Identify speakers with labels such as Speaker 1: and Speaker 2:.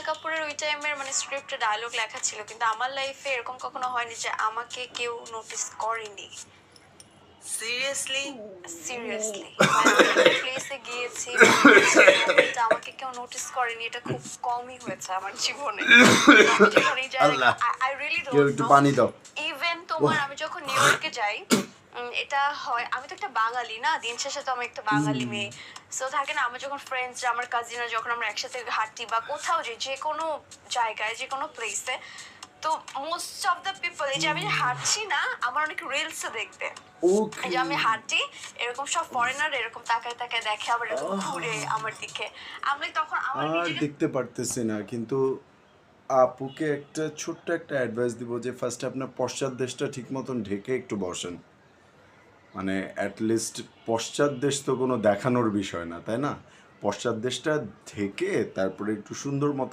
Speaker 1: কাপুরের ওই টাইমের মানে স্ক্রিপ্টে ডায়লগ লেখা ছিল, কিন্তু আমার লাইফে এরকম কখনো হয়নি যে আমাকে কেউ নোটিস করেনি।
Speaker 2: সিরিয়াসলি
Speaker 1: সিরিয়াসলি মানে আমি একটা প্লেসে গিয়েছি, মোমেন্টে আমাকে কেউ নোটিস করেনি, এটা খুব কমই হয়েছে আমার জীবনে। আমি যখন এই
Speaker 3: আল্লাহ,
Speaker 1: জায়গায় আই রিয়েলি
Speaker 3: কেউ
Speaker 1: ডোন্ট
Speaker 3: একটু
Speaker 1: নো।
Speaker 3: পানি দাও।
Speaker 1: ইভেন তোমার আমি যখন নিউ ইয়র্কে যাই, এটা হয়, আমি তো একটা বাঙালি না, দিন শেষে তো আমি একটা বাঙালি মেয়ে। সো থাকে না, আমার যখন ফ্রেন্ডস, আমার কাজিনরা যখন আমরা একসাথে হাঁটি বা কোথাও যাই, যে কোনো জায়গায়, যে কোনো প্লেসে, তো মোস্ট অফ দ্য পিপল, এই যে আমি হাঁটছি না, আমার অনেক রিলসে দেখবে,
Speaker 3: ওকে,
Speaker 1: এই যে আমি হাঁটি, এরকম সব ফরেনার এরকম তাকায় তাকায় দেখে, আবার এরকম ঘুরে আমার দিকে। আমি তখন আমার
Speaker 3: আর
Speaker 1: নিজেকে
Speaker 3: দেখতে পারতেছি না, কিন্তু আপুকে একটা ছোট্ট একটা অ্যাডভাইস দিব যে ফার্স্টে আপনার পশ্চাৎ দেশটা ঠিক মতন ঢেকে একটু বসেন। মানে অ্যাটলিস্ট পশ্চাৎ দেশ তো কোনো দেখানোর বিষয় না, তাই না? পশ্চাৎ দেশটা ঢেকে তারপরে একটু সুন্দর মতন